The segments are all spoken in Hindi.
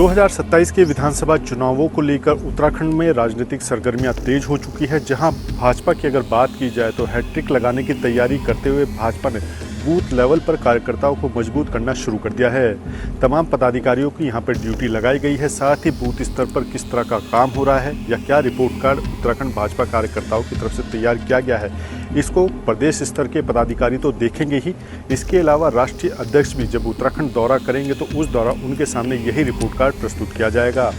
2027 के विधानसभा चुनावों को लेकर उत्तराखंड में राजनीतिक सरगर्मियां तेज हो चुकी है। जहां भाजपा की अगर बात की जाए तो हैट्रिक लगाने की तैयारी करते हुए भाजपा ने बूथ लेवल पर कार्यकर्ताओं को मजबूत करना शुरू कर दिया है। तमाम पदाधिकारियों की यहां पर ड्यूटी लगाई गई है। साथ ही बूथ स्तर पर किस तरह का काम हो रहा है या क्या रिपोर्ट कार्ड उत्तराखंड भाजपा कार्यकर्ताओं की तरफ से तैयार किया गया है, इसको प्रदेश स्तर के पदाधिकारी तो देखेंगे ही। इसके अलावा राष्ट्रीय अध्यक्ष भी जब उत्तराखंड दौरा करेंगे तो उस दौरान उनके सामने यही रिपोर्ट कार्ड प्रस्तुत किया जाएगा।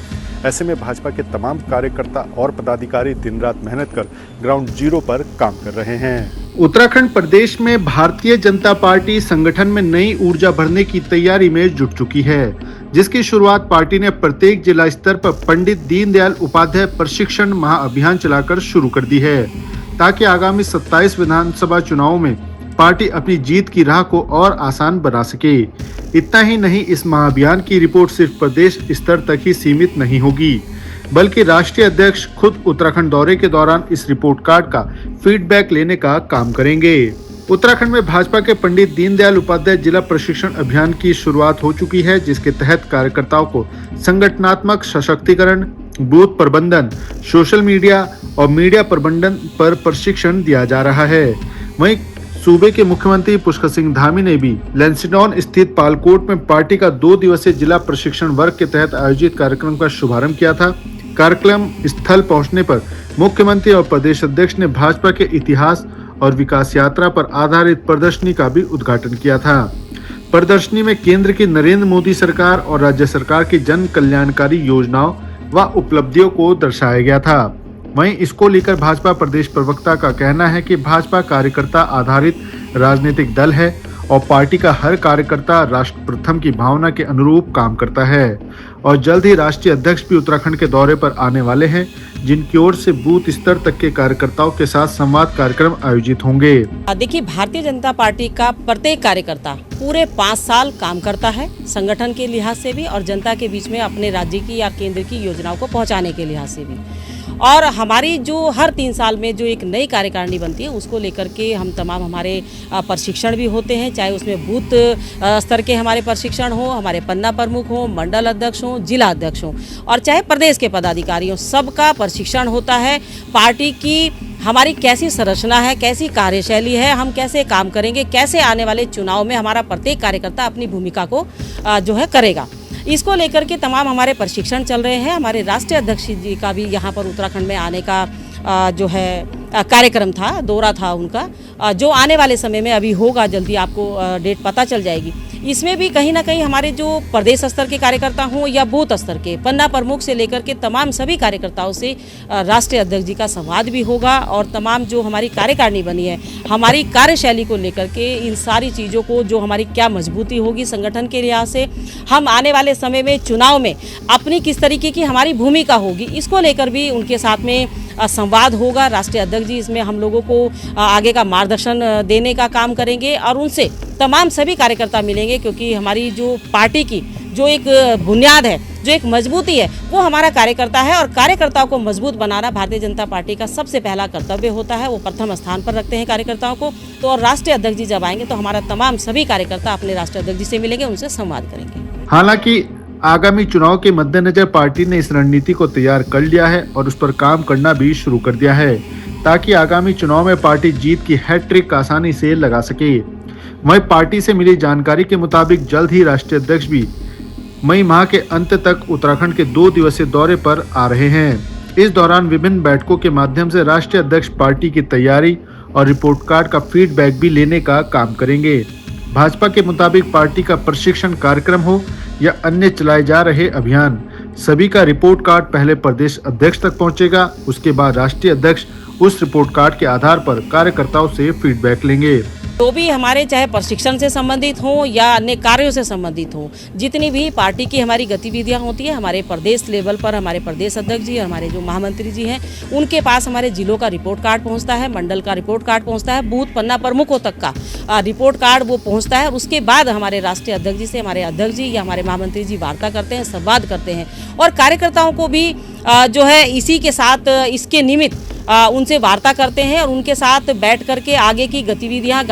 ऐसे में भाजपा के तमाम कार्यकर्ता और पदाधिकारी दिन रात मेहनत कर ग्राउंड जीरो पर काम कर रहे हैं। उत्तराखंड प्रदेश में भारतीय जनता पार्टी संगठन में नई ऊर्जा भरने की तैयारी में जुट चुकी है, जिसकी शुरुआत पार्टी ने प्रत्येक जिला स्तर पर पंडित दीनदयाल उपाध्याय प्रशिक्षण महाअभियान चलाकर शुरू कर दी है, ताकि आगामी 27 विधानसभा चुनावों में पार्टी अपनी जीत की राह को और आसान बना सके। इतना ही नहीं, इस महाअभियान की रिपोर्ट सिर्फ प्रदेश स्तर तक ही सीमित नहीं होगी, बल्कि राष्ट्रीय अध्यक्ष खुद उत्तराखंड दौरे के दौरान इस रिपोर्ट कार्ड का फीडबैक लेने का काम करेंगे। उत्तराखंड में भाजपा के पंडित दीनदयाल उपाध्याय जिला प्रशिक्षण अभियान की शुरुआत हो चुकी है, जिसके तहत कार्यकर्ताओं को संगठनात्मक सशक्तिकरण, बूथ प्रबंधन, सोशल मीडिया और मीडिया प्रबंधन पर प्रशिक्षण दिया जा रहा है। वहीं सूबे के मुख्यमंत्री पुष्कर सिंह धामी ने भी लैंसडौन स्थित पालकोट में पार्टी का 2 दिवसीय जिला प्रशिक्षण वर्ग के तहत आयोजित कार्यक्रम का शुभारंभ किया था। कार्यक्रम स्थल पहुंचने पर मुख्यमंत्री और प्रदेश अध्यक्ष ने भाजपा के इतिहास और विकास यात्रा पर आधारित प्रदर्शनी का भी उद्घाटन किया था। प्रदर्शनी में केंद्र की नरेंद्र मोदी सरकार और राज्य सरकार की जन कल्याणकारी योजनाओं व उपलब्धियों को दर्शाया गया था। वहीं इसको लेकर भाजपा प्रदेश प्रवक्ता का कहना है कि भाजपा कार्यकर्ता आधारित राजनीतिक दल है और पार्टी का हर कार्यकर्ता राष्ट्र प्रथम की भावना के अनुरूप काम करता है और जल्द ही राष्ट्रीय अध्यक्ष भी उत्तराखंड के दौरे पर आने वाले हैं, जिनकी ओर से बूथ स्तर तक के कार्यकर्ताओं के साथ संवाद कार्यक्रम आयोजित होंगे। देखिए, भारतीय जनता पार्टी का प्रत्येक कार्यकर्ता पूरे 5 साल काम करता है संगठन के लिहाज से भी और जनता के बीच में अपने राज्य की या केंद्र की योजनाओं को पहुंचाने के लिहाज से भी। और हमारी जो हर 3 साल में जो एक नई कार्यकारिणी बनती है उसको लेकर के हम तमाम हमारे प्रशिक्षण भी होते हैं, चाहे उसमें बूथ स्तर के हमारे प्रशिक्षण हो, हमारे पन्ना प्रमुख हो, मंडल अध्यक्ष हो, जिला अध्यक्ष हो और चाहे प्रदेश के पदाधिकारी हो, सबका प्रशिक्षण होता है। पार्टी की हमारी कैसी संरचना है, कैसी कार्यशैली है, हम कैसे काम करेंगे, कैसे आने वाले चुनाव में हमारा प्रत्येक कार्यकर्ता अपनी भूमिका को जो है करेगा, इसको लेकर के तमाम हमारे प्रशिक्षण चल रहे हैं। हमारे राष्ट्रीय अध्यक्ष जी का भी यहाँ पर उत्तराखंड में आने का जो है कार्यक्रम था, दौरा था उनका, जो आने वाले समय में अभी होगा, जल्दी आपको डेट पता चल जाएगी। इसमें भी कहीं ना कहीं हमारे जो प्रदेश स्तर के कार्यकर्ता हों या बूथ स्तर के पन्ना प्रमुख से लेकर के तमाम सभी कार्यकर्ताओं से राष्ट्रीय अध्यक्ष जी का संवाद भी होगा और तमाम जो हमारी कार्यकारिणी बनी है, हमारी कार्यशैली को लेकर के इन सारी चीज़ों को, जो हमारी क्या मजबूती होगी संगठन के लिहाज से, हम आने वाले समय में चुनाव में अपनी किस तरीके की हमारी भूमिका होगी, इसको लेकर भी उनके साथ में संवाद होगा। राष्ट्रीय अध्यक्ष जी इसमें हम लोगों को आगे का मार्गदर्शन देने का काम करेंगे और उनसे तमाम सभी कार्यकर्ता मिलेंगे, क्योंकि हमारी जो पार्टी की जो एक बुनियाद है, जो एक मजबूती है, वो हमारा कार्यकर्ता है और कार्यकर्ताओं को मजबूत बनाना भारतीय जनता पार्टी का सबसे पहला कर्तव्य होता है। वो प्रथम स्थान पर रखते हैं कार्यकर्ताओं को। तो और राष्ट्रीय अध्यक्ष जी जब आएंगे तो हमारा तमाम सभी कार्यकर्ता अपने राष्ट्रीय अध्यक्ष जी से मिलेंगे, उनसे संवाद करेंगे। हालांकि आगामी चुनाव के मद्देनजर पार्टी ने इस रणनीति को तैयार कर लिया है और उस पर काम करना भी शुरू कर दिया है, ताकि आगामी चुनाव में पार्टी जीत की हैट्रिक आसानी से लगा सके। वहीं पार्टी से मिली जानकारी के मुताबिक जल्द ही राष्ट्रीय अध्यक्ष भी मई माह के अंत तक उत्तराखंड के 2 दिवसीय दौरे पर आ रहे हैं। इस दौरान विभिन्न बैठकों के माध्यम से राष्ट्रीय अध्यक्ष पार्टी की तैयारी और रिपोर्ट कार्ड का फीडबैक भी लेने का काम करेंगे। भाजपा के मुताबिक पार्टी का प्रशिक्षण कार्यक्रम हो या अन्य चलाए जा रहे अभियान, सभी का रिपोर्ट कार्ड पहले प्रदेश अध्यक्ष तक पहुंचेगा। उसके बाद राष्ट्रीय अध्यक्ष उस रिपोर्ट कार्ड के आधार पर कार्यकर्ताओं से फीडबैक लेंगे। तो भी हमारे चाहे प्रशिक्षण से संबंधित हो या अन्य कार्यों से संबंधित हो, जितनी भी पार्टी की हमारी गतिविधियां होती है, हमारे प्रदेश लेवल पर हमारे प्रदेश अध्यक्ष जी, हमारे जो महामंत्री जी हैं, उनके पास हमारे जिलों का रिपोर्ट कार्ड पहुंचता है, मंडल का रिपोर्ट कार्ड पहुंचता है, बूथ पन्ना प्रमुखों तक का रिपोर्ट कार्ड वो पहुंचता है। उसके बाद हमारे राष्ट्रीय अध्यक्ष जी से हमारे अध्यक्ष जी या हमारे महामंत्री जी वार्ता करते हैं, संवाद करते हैं और कार्यकर्ताओं को भी जो है इसी के साथ इसके निमित्त उनसे वार्ता करते हैं और उनके साथ बैठ करके आगे की गतिविधियां,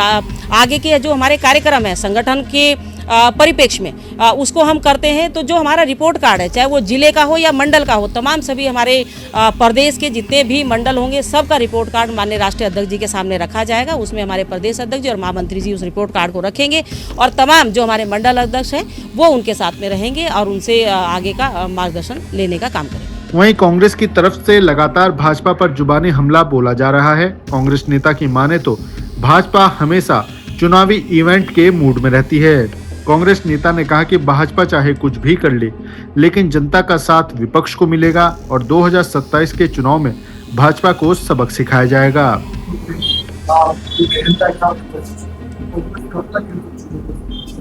आगे के जो हमारे कार्यक्रम है, संगठन के परिप्रेक्ष्य में उसको हम करते हैं। तो जो हमारा रिपोर्ट कार्ड है, चाहे वो जिले का हो या मंडल का हो, तमाम सभी हमारे प्रदेश के जितने भी मंडल होंगे सबका रिपोर्ट कार्ड माननीय राष्ट्रीय अध्यक्ष जी के सामने रखा जाएगा। उसमें हमारे प्रदेश अध्यक्ष जी और महामंत्री जी उस रिपोर्ट कार्ड को रखेंगे और तमाम जो हमारे मंडल अध्यक्ष हैं वो उनके साथ में रहेंगे और उनसे आगे का मार्गदर्शन लेने का काम करेंगे। वहीं कांग्रेस की तरफ से लगातार भाजपा पर जुबानी हमला बोला जा रहा है। कांग्रेस नेता की माने तो भाजपा हमेशा चुनावी इवेंट के मूड में रहती है। कांग्रेस नेता ने कहा कि भाजपा चाहे कुछ भी कर ले, लेकिन जनता का साथ विपक्ष को मिलेगा और 2027 के चुनाव में भाजपा को सबक सिखाया जाएगा।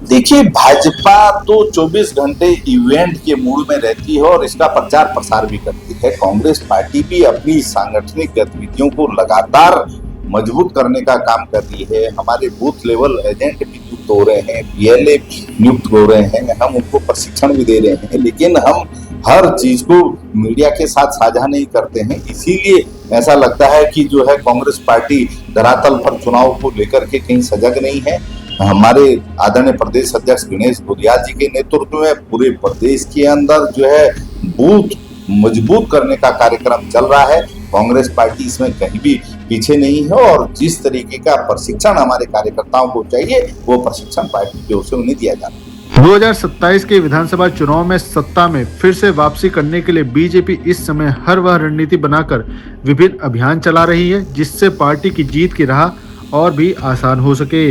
देखिए, भाजपा तो 24 घंटे इवेंट के मूड में रहती है और इसका प्रचार प्रसार भी करती है। कांग्रेस पार्टी भी अपनी सांगठनिक गतिविधियों को लगातार मजबूत करने का काम कर रही है। हमारे बूथ लेवल एजेंट भी नियुक्त हो रहे हैं, पीएलए नियुक्त हो रहे हैं, हम उनको प्रशिक्षण भी दे रहे हैं, लेकिन हम हर चीज को मीडिया के साथ साझा नहीं करते हैं। इसीलिए ऐसा लगता है कि जो है कांग्रेस पार्टी धरातल पर चुनाव को लेकर के कहीं सजग नहीं है। हमारे आदरणीय प्रदेश अध्यक्ष गणेश गुरियाल जी के नेतृत्व में पूरे प्रदेश के अंदर जो है बूथ मजबूत करने का कार्यक्रम चल रहा है। कांग्रेस पार्टी इसमें कहीं भी पीछे नहीं है और जिस तरीके का प्रशिक्षण हमारे कार्यकर्ताओं को चाहिए वो प्रशिक्षण पार्टी की ओर से उन्हें दिया जाता है। 2027 के विधानसभा चुनाव में सत्ता में फिर से वापसी करने के लिए बीजेपी इस समय हर वह रणनीति बनाकर विभिन्न अभियान चला रही है, जिससे पार्टी की जीत की राह और भी आसान हो सके।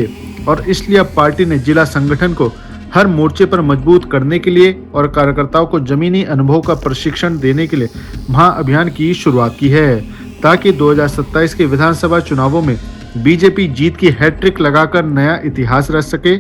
और इसलिए अब पार्टी ने जिला संगठन को हर मोर्चे पर मजबूत करने के लिए और कार्यकर्ताओं को जमीनी अनुभव का प्रशिक्षण देने के लिए महाअभियान की शुरुआत की है, ताकि 2027 के विधानसभा चुनावों में बीजेपी जीत की हैट्रिक लगाकर नया इतिहास रच सके।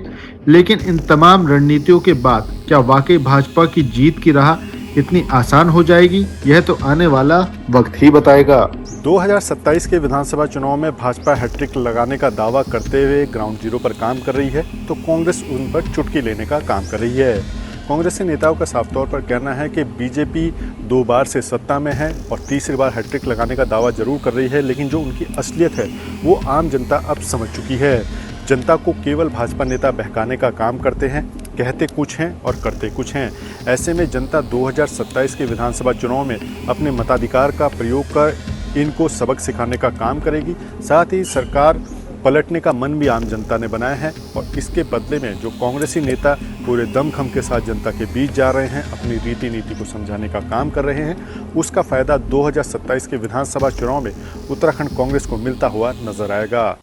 लेकिन इन तमाम रणनीतियों के बाद क्या वाकई भाजपा की जीत की राह इतनी आसान हो जाएगी? यह तो आने वाला वक्त ही बताएगा। 2027 के विधानसभा चुनाव में भाजपा हैट्रिक लगाने का दावा करते हुए ग्राउंड जीरो पर काम कर रही है, तो कांग्रेस उन पर चुटकी लेने का काम कर रही है। कांग्रेसी नेताओं का साफ तौर पर कहना है कि बीजेपी 2 बार से सत्ता में है और तीसरी बार हैट्रिक लगाने का दावा जरूर कर रही है, लेकिन जो उनकी असलियत है वो आम जनता अब समझ चुकी है। जनता को केवल भाजपा नेता बहकाने का काम करते हैं, कहते कुछ हैं और करते कुछ हैं। ऐसे में जनता 2027 के विधानसभा चुनाव में अपने मताधिकार का प्रयोग कर इनको सबक सिखाने का काम करेगी। साथ ही सरकार पलटने का मन भी आम जनता ने बनाया है और इसके बदले में जो कांग्रेसी नेता पूरे दमखम के साथ जनता के बीच जा रहे हैं, अपनी रीति नीति को समझाने का काम कर रहे हैं, उसका फायदा 2027 के विधानसभा चुनाव में उत्तराखंड कांग्रेस को मिलता हुआ नजर आएगा।